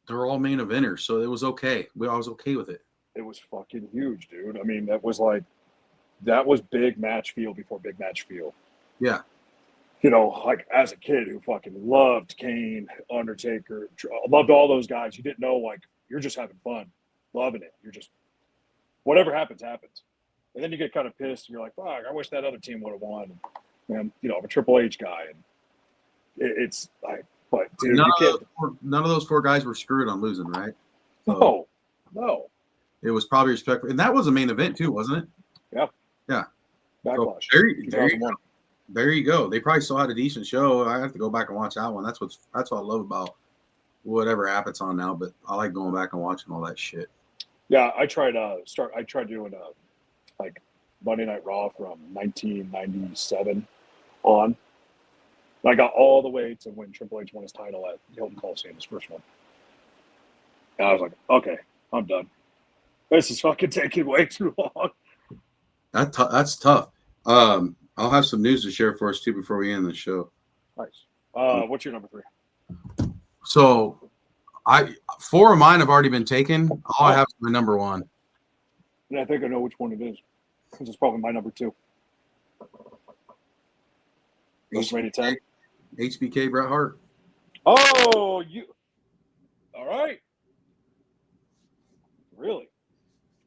they're all main eventers. So it was okay. I was okay with it. It was fucking huge, dude. I mean, that was big match feel before big match feel. Yeah. You know, like as a kid who fucking loved Kane, Undertaker, loved all those guys, you didn't know, like, you're just having fun, loving it. You're just, whatever happens, happens. And then you get kind of pissed and you're like, fuck, I wish that other team would have won. And, you know, I'm a Triple H guy. And it's like, but dude, none of those 4 guys were screwed on losing, right? So no. It was probably respectful. And that was a main event too, wasn't it? Yep. Yeah. Backlash. So there you go. They probably still had a decent show. I have to go back and watch that one. That's what I love about whatever app it's on now. But I like going back and watching all that shit. Yeah, I tried doing like Monday Night Raw from 1997 on. And I got all the way to when Triple H won his title at Hilton Coliseum, his first one. And I was like, okay, I'm done. This is fucking taking way too long. That's tough. I'll have some news to share for us too before we end the show. Nice. What's your number 3? So 4 of mine have already been taken. All I have is my number 1. And I think I know which one it is. This is probably my number 2. WrestleMania 10. HBK Bret Hart. Oh, all right. Really?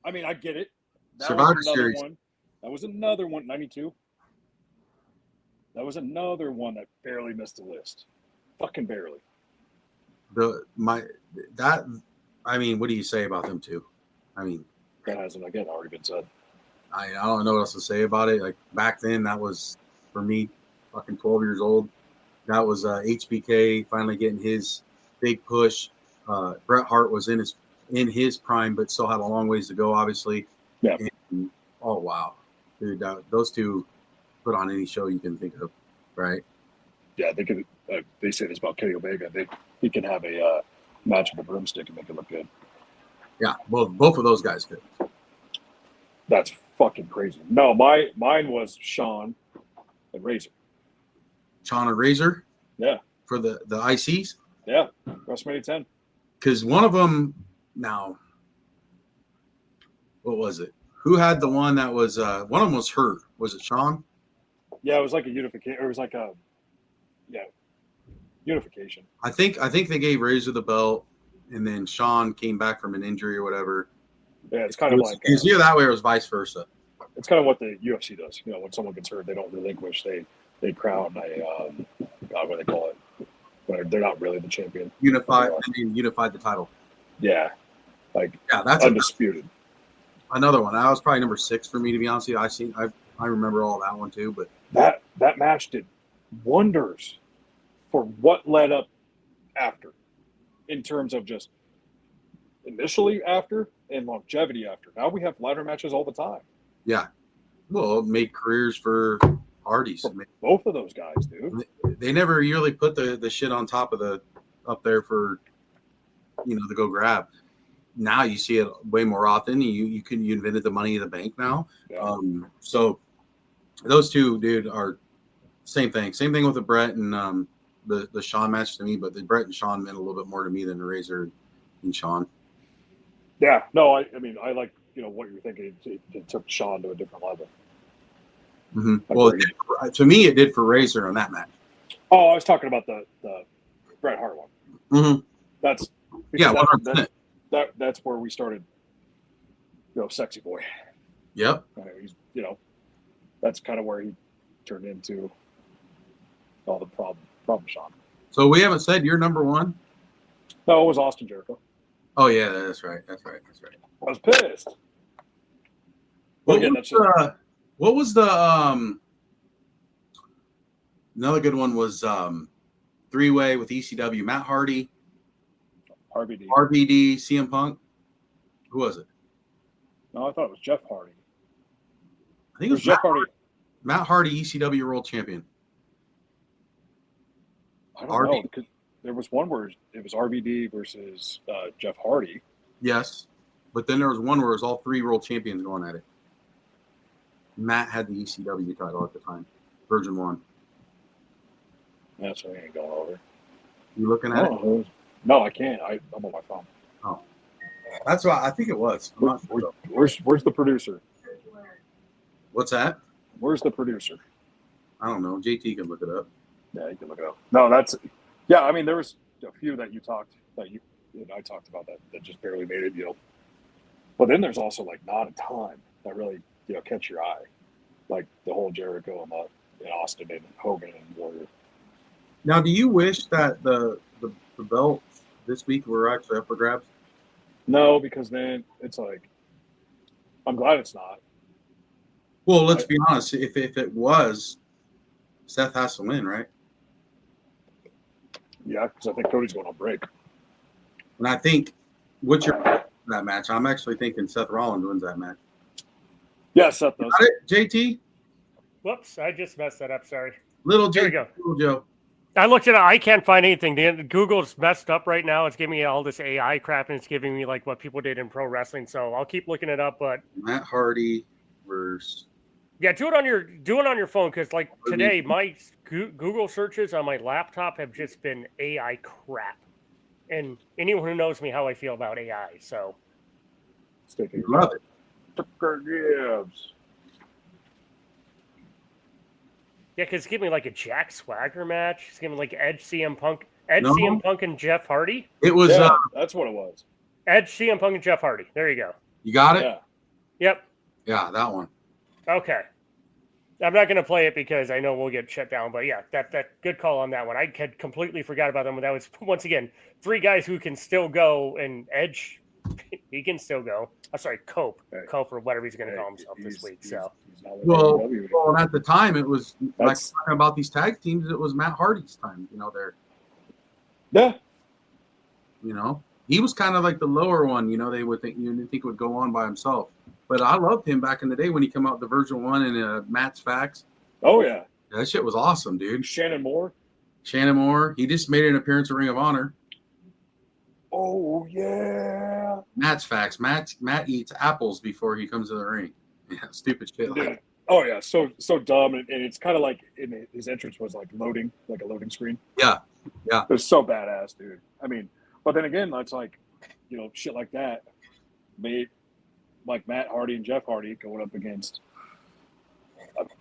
I mean, I get it. Survivor Series. That was another one, 92. That was another one that barely missed the list. Fucking barely. I mean, what do you say about them two? I mean, that hasn't again already been said. I don't know what else to say about it. Like back then, that was for me, fucking 12 years old. That was HBK finally getting his big push. Bret Hart was in his prime, but still had a long ways to go, obviously. Yeah. And, oh wow, dude, those two put on any show you can think of, right? Yeah, they could. They say this about Kenny Omega. He can have a match with a broomstick and make it look good. Yeah, well, both of those guys could. That's fucking crazy. No, mine was Shawn and Razor. Shawn and Razor? Yeah. For the ICs? Yeah, WrestleMania 10. Because one of them, now, what was it? Who had the one that was, one of them was hurt. Was it Shawn? Yeah, it was like a unification. Or it was like a, unification. I think they gave Razor the belt, and then Shawn came back from an injury or whatever. Yeah, it's kind of like. It was either that way or it was vice versa. It's kind of what the UFC does. You know, when someone gets hurt, they don't relinquish. They crown a, God, what do they call it? When they're not really the champion. Unified the title. Yeah. That's undisputed. Another one. That was probably number 6 for me, to be honest with you. I remember all that one too. But that match did wonders for what led up after, in terms of just initially after and longevity after. Now we have ladder matches all the time. Yeah. Well, it made careers for Hardys. For both of those guys, dude. They never really put the shit on top of up there for, to go grab. now you see it way more often. You invented the Money in the Bank now. Yeah. So those two, dude, are same thing. Same thing with the Brett and the Sean match to me, but the Brett and Sean meant a little bit more to me than the Razor and Sean. Yeah, no, I mean, I like what you're thinking. It took Sean to a different level. Mm-hmm. Well, to me, it did for Razor on that match. Oh, I was talking about the Bret Hart one. Mm-hmm. That's 100%. That's where we started. Sexy boy. Yep. He's that's kind of where he turned into all the problem Sean. So we haven't said you're number one. No, it was Austin Jericho. Oh yeah, that's right. I was pissed. What was the another good one was three-way with ECW, Matt Hardy, RVD, CM Punk. Who was it? No, I thought it was Jeff Hardy. I think it was Jeff Hardy. Matt Hardy, ECW World Champion. I don't know, because there was one where it was RVD versus Jeff Hardy. Yes, but then there was one where it was all three world champions going at it. Matt had the ECW title at the time. Virgin won. That's what I ain't going over. You looking at it? No, I can't. I'm on my phone. Oh, that's why I think it was. I'm not sure. Where's the producer? What's that? Where's the producer? I don't know. JT can look it up. Yeah, you can look it up. No, I mean, there was a few that you talked I talked about that just barely made it, But then there's also not a ton that really catch your eye, like the whole Jericho and Austin and Hogan and Warrior. Now, do you wish that the belts this week were actually up for grabs? No, because then it's I'm glad it's not. Well, let's be honest. If it was, Seth has to win, right? Yeah, because I think Cody's going on break. And I think what's your that match? I'm actually thinking Seth Rollins wins that match. Yeah, Seth does. Got it, JT? Whoops, I just messed that up. Sorry. Little There we Joe. go. Little Joe. I looked at it. I can't find anything. Google's messed up right now. It's giving me all this AI crap, and it's giving me what people did in pro wrestling. So I'll keep looking it up. But Matt Hardy versus. Yeah, do it on your phone because today my Google searches on my laptop have just been AI crap, and anyone who knows me how I feel about AI, so Love it. Gibbs. Yeah, because it's giving me a Jack Swagger match. It's giving me Edge, CM Punk, CM Punk, and Jeff Hardy. It was. That's what it was. Edge, CM Punk, and Jeff Hardy. There you go. You got it. Yeah. Yep. Yeah, that one. Okay. I'm not going to play it because I know we'll get shut down, but yeah, that good call on that one. I had completely forgot about them. That was, once again, three guys who can still go, and Edge, he can still go. I'm sorry, Cope or whatever he's going to call himself this week. Well, at the time, it was talking about these tag teams. It was Matt Hardy's time. There. Yeah. He was kind of the lower one. They would think would go on by himself. But I loved him back in the day when he came out the Virgin one and Matt's Facts. Oh yeah, that shit was awesome, dude. Shannon Moore. He just made an appearance at Ring of Honor. Oh yeah. Matt's Facts. Matt eats apples before he comes to the ring. Yeah, stupid shit. Oh yeah, so dumb, and it's kind of his entrance was loading, a loading screen. Yeah. It was so badass, dude. I mean, but then again, that's shit like that made. Matt Hardy and Jeff Hardy going up against,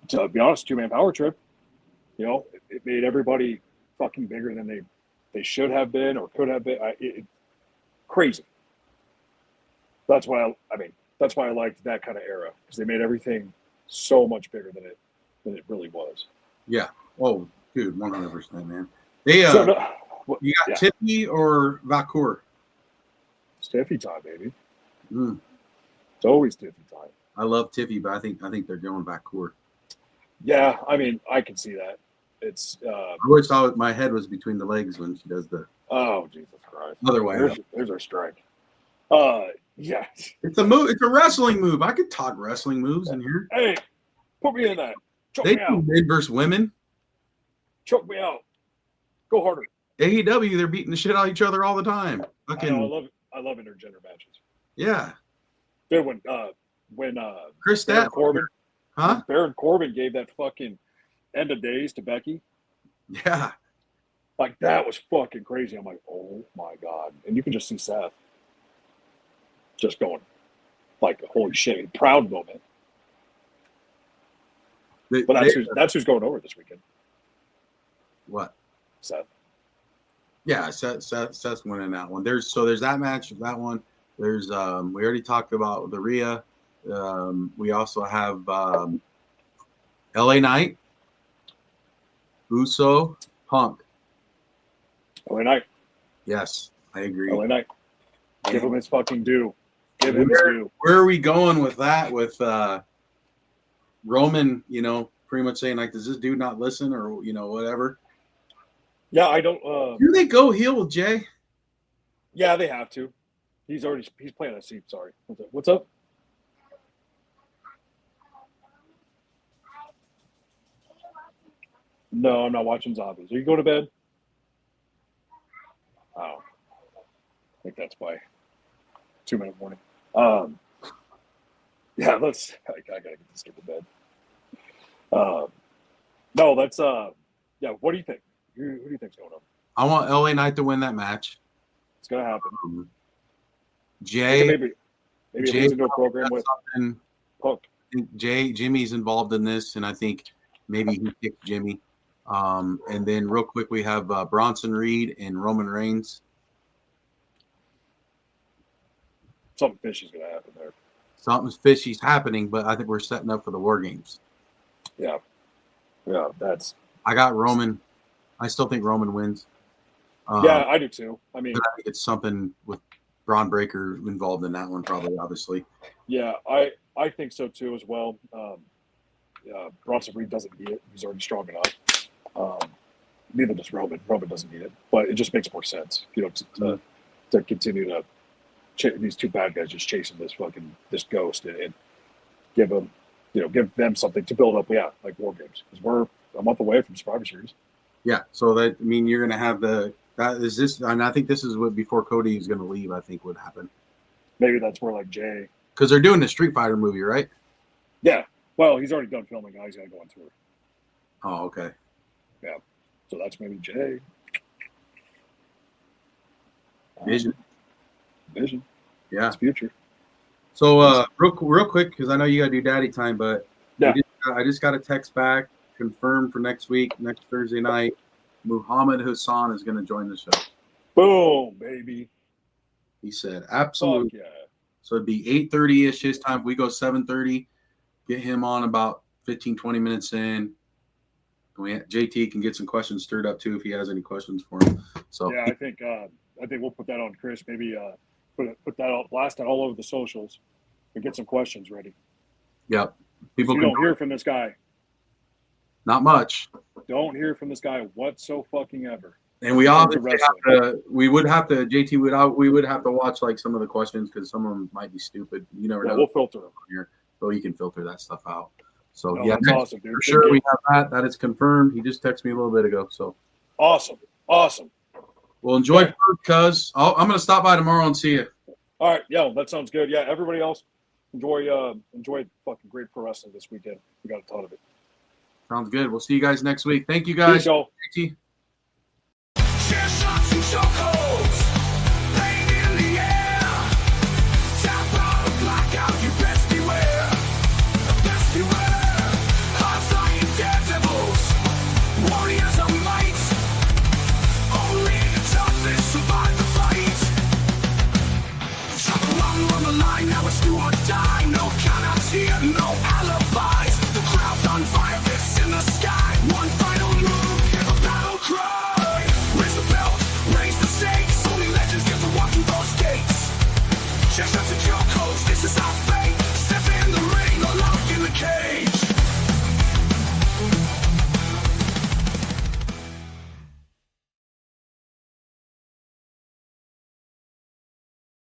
to be honest, two-man power trip. It made everybody fucking bigger than they should have been or could have been. Crazy. That's why I liked that kind of era, because they made everything so much bigger than it really was. Yeah. Oh, dude, 100%, man. They you got Tiffy or Vacour? It's Tiffy time, baby. It's always Tiffy time. I love Tiffy, but I think they're going Vacour. Yeah, I mean, I can see that. It's. I always thought my head was between the legs when she does the. Oh Jesus Christ! Other way. There's our strike. Yeah. It's a move. It's a wrestling move. I could talk wrestling moves in here. Hey, put me in that. Choke they me do out. men versus women. Choke me out. Go harder. AEW, they're beating the shit out of each other all the time. I love intergender matches. Yeah. Dude, when Chris Baron Statlander. Corbin, Huh? Baron Corbin gave that fucking end of days to Becky. Yeah. Like, that was fucking crazy. I'm like, oh my God. And you can just see Seth just going, like, holy shit, proud moment. But that's who's going over this weekend. What? Seth. Yeah, Seth's winning that one. There's that match, that one. There's we already talked about the Rhea. We also have LA Knight, Uso, Punk. LA Knight. Yes, I agree. LA Knight. Give him his fucking due. Give him his due. Where are we going with that? With Roman, pretty much saying, like, does this dude not listen, or whatever? Yeah, I don't. Do they go heel with Jay? Yeah, they have to. He's playing a seat. Sorry. What's up? No, I'm not watching zombies. Are you going to bed? Oh, I think that's why. 2-minute warning. Yeah, I gotta get this kid to bed. No, that's yeah. What do you think? Who do you think's going on? I want LA Knight to win that match. It's gonna happen. Jay, maybe Jay listen to a program with Hook. Jimmy's involved in this, and I think maybe he picked Jimmy. And then real quick, we have Bronson Reed and Roman Reigns. Something fishy's gonna happen there. Something fishy's happening, but I think we're setting up for the War Games. Yeah, I got Roman. I still think Roman wins. Yeah, I do too. I mean, but I think it's something with Braun Breaker involved in that one, probably, obviously. Yeah, I think so too as well. Bronson Reed doesn't need it. He's already strong enough. Neither does Roman. Roman doesn't need it, but it just makes more sense, to continue to these two bad guys just chasing this ghost and give them something to build up. Yeah, like War Games, because we're a month away from Survivor Series. Yeah, so you're going to have and I think this is what before Cody is going to leave. I think would happen. Maybe that's where like Jay, because they're doing the Street Fighter movie, right? Yeah. Well, he's already done filming. Now he's got to go on tour. Oh, okay. Yeah. So that's maybe Jay. Vision. Yeah. It's future. So real quick, because I know you got to do daddy time, but yeah. I just got a text back confirmed for next Thursday night. Muhammad Hassan is going to join the show. Boom, baby. He said, absolutely. Fuck yeah. So it'd be 8:30-ish his time. If we go 7:30, get him on about 15, 20 minutes in. JT can get some questions stirred up too if he has any questions for him. So yeah, I think we'll put that on Chris. Maybe put that out, blast it all over the socials, and get some questions ready. Yep. People don't hear from this guy. Not much. Don't hear from this guy whatsoever. And we would have to JT we would have to watch like some of the questions because some of them might be stupid. You never know. We'll filter them here, so you can filter that stuff out. So no, that's awesome, dude. For sure, we have that. That is confirmed. He just texted me a little bit ago. So awesome. Well, enjoy, cuz I'm going to stop by tomorrow and see you. All right, yeah, that sounds good. Yeah, everybody else, enjoy fucking great pro wrestling this weekend. We got a ton of it. Sounds good. We'll see you guys next week. Thank you, guys. JT.